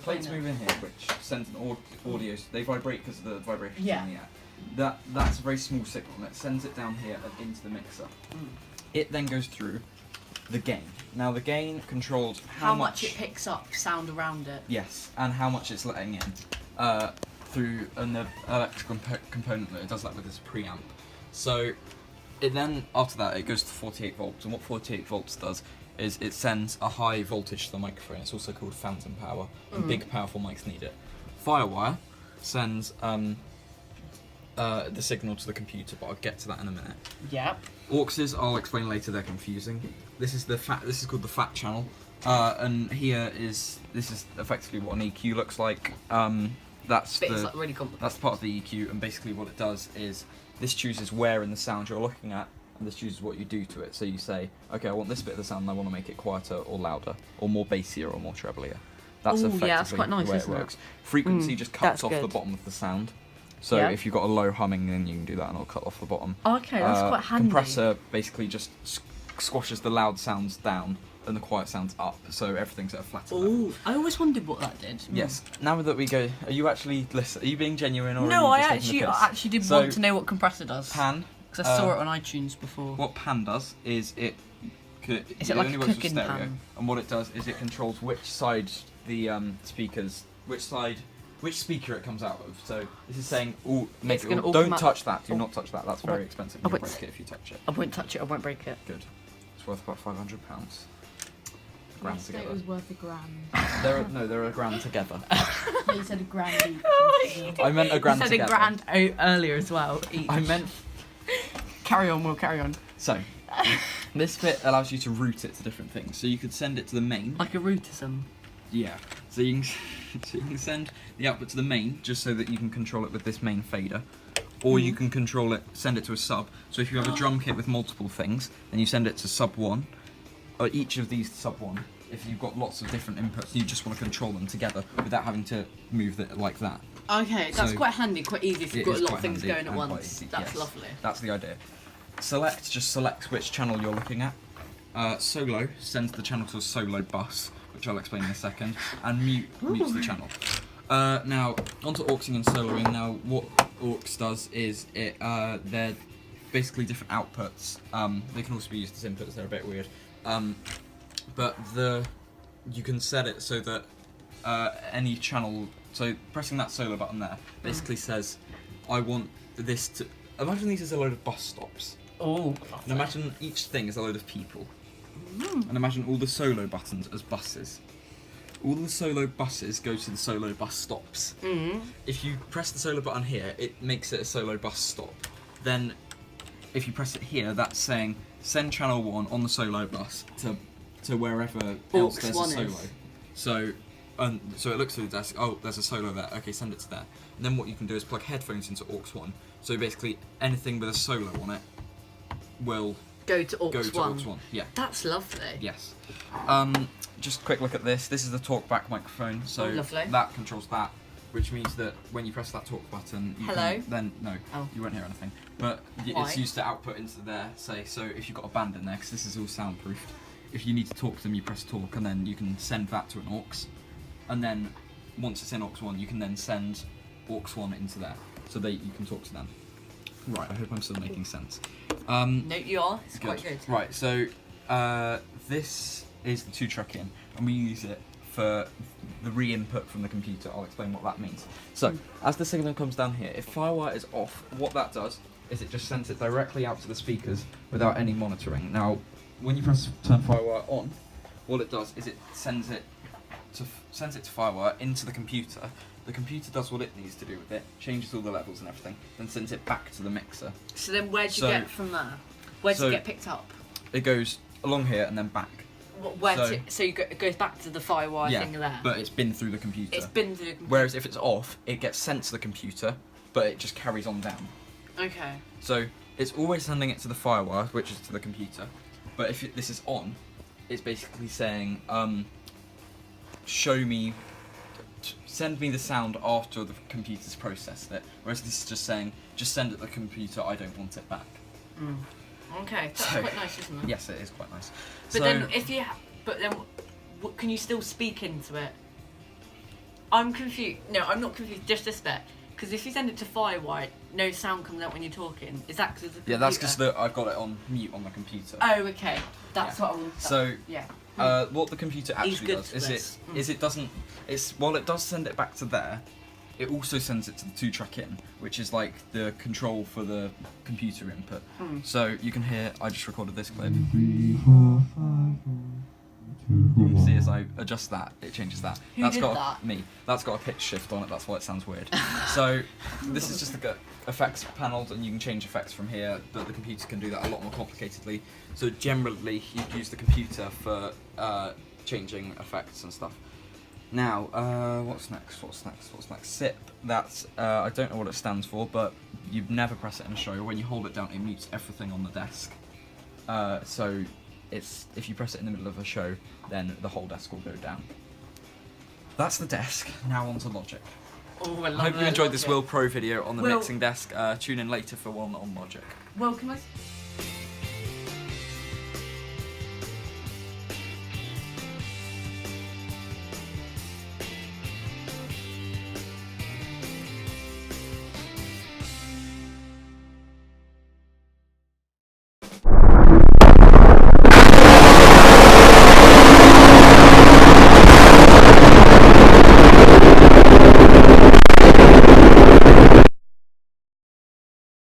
Plates move in here, which sends an audio. They vibrate because of the vibration Yeah. in the air. That's a very small signal, and it sends it down here and into the mixer. It then goes through the gain. Now the gain controls how much it picks up sound around it. Yes, and how much it's letting in through an electrical component that it does that with this preamp. So it then, after that, it goes to 48 volts, and what 48 volts does is it sends a high voltage to the microphone. It's also called phantom power, and big powerful mics need it. Firewire sends the signal to the computer, but I'll get to that in a minute. Yeah. Auxes, I'll explain later, they're confusing. This is called the fat channel, and this is effectively what an EQ looks like. That's like really complicated. That's part of the EQ, and basically what it does is this chooses where in the sound you're looking at, and this chooses what you do to it. So you say, okay, I want this bit of the sound, and I want to make it quieter or louder, or more bassier or more treblier. That's effectively that's quite nice, the way it isn't it? works. Frequency just cuts off good. the bottom of the sound. So if you've got a low humming, then you can do that, and it'll cut off the bottom. Okay, that's quite handy. Compressor basically just squashes the loud sounds down and the quiet sounds up, so everything's at a flatter level. Oh, I always wondered what that did. Yes. Now that we go, are you actually listening? Are you being genuine, or No, are I you just taking the piss? actually did want to know what compressor does. Pan. Because I saw it on iTunes before. What pan does is it like only a works with cooking stereo, pan? and what it does is it controls which side the which speaker it comes out of. So this is saying, don't touch that. Do not touch that. That's very expensive. You'll break it if you touch it. I won't touch it. I won't break it. Good. It's worth about £500. Grand together. It was worth £1,000. They're a grand together. No, you said a grand each. I meant a grand together. You said a grand earlier as well. Each. I meant. Carry on. We'll carry on. So, this bit allows you to route it to different things. So you could send it to the main. Like a routism. Yeah. So you can send the output to the main, just so that you can control it with this main fader. Or you can send it to a sub. So if you have a drum kit with multiple things, then you send it to sub 1, or each of these to sub 1. If you've got lots of different inputs, you just want to control them together without having to move it like that. Okay, that's quite handy, quite easy if you've got a lot of things going at once. Easy, That's lovely. That's the idea. Select just selects which channel you're looking at. Solo sends the channel to a solo bus, which I'll explain in a second, and mutes the channel. Now, onto auxing and soloing. Now, what aux does is they're basically different outputs. They can also be used as inputs, they're a bit weird. But you can set it so that any channel, so pressing that solo button there basically says, I want this to, imagine these as a load of bus stops. Oh, and imagine each thing is a load of people. And imagine all the solo buttons as buses. All the solo buses go to the solo bus stops. If you press the solo button here, it makes it a solo bus stop. Then, if you press it here, that's saying send channel 1 on the solo bus to wherever else there's a solo. So it looks through the desk. Oh, there's a solo there. Okay, send it to there. And then what you can do is plug headphones into aux 1. So basically, anything with a solo on it will go to aux 1. Yeah. That's lovely. Yes. Just a quick look at this. This is the talkback microphone. So that controls that, which means that when you press that talk button, you you won't hear anything. But it's used to output into there. So if you've got a band in there, because this is all soundproofed, if you need to talk to them, you press talk, and then you can send that to an aux. And then once it's in aux 1, you can then send aux 1 into there, so that you can talk to them. Right. I hope I'm still making sense. No, you are. It's quite good. Right. So this is the 2-track in, and we use it for the re-input from the computer. I'll explain what that means. So, as the signal comes down here, if Firewire is off, what that does is it just sends it directly out to the speakers without any monitoring. Now, when you press turn Firewire on, what it does is it sends it to Firewire into the computer. The computer does what it needs to do with it, changes all the levels and everything, then sends it back to the mixer. So then where'd you get from there? Where'd you get picked up? It goes along here and then back. It goes back to the Firewire thing there? Yeah, but it's been through the computer. It's been through the computer. Whereas if it's off, it gets sent to the computer, but it just carries on down. Okay. So it's always sending it to the Firewire, which is to the computer, but if this is on, it's basically saying, send me the sound after the computer's processed it, whereas this is just saying, just send it to the computer, I don't want it back. Okay, that's quite nice, isn't it? Yes, it is quite nice. But then, can you still speak into it? I'm confused. No, I'm not confused. Just this bit. Because if you send it to Firewire, no sound comes out when you're talking. Is that because of the computer? Yeah, that's because I've got it on mute on the computer. Oh, okay. That's what I want. So, yeah. What the computer actually does is it doesn't. While it does send it back to there, it also sends it to the 2-track in, which is like the control for the computer input. So you can hear. I just recorded this clip. You can see as I adjust that, it changes that. Who did that? Me. That's got a pitch shift on it, that's why it sounds weird. So, this is just the effects panel, and you can change effects from here, but the computer can do that a lot more complicatedly. So generally, you'd use the computer for changing effects and stuff. Now, what's next? SIP. That's, I don't know what it stands for, but you never press it in a show. When you hold it down, it mutes everything on the desk. So, if you press it in the middle of a show, then the whole desk will go down. That's the desk. Now on to Logic. Oh, I hope you enjoyed this Will Pro video on the mixing desk. Tune in later for one on Logic. Well, can I...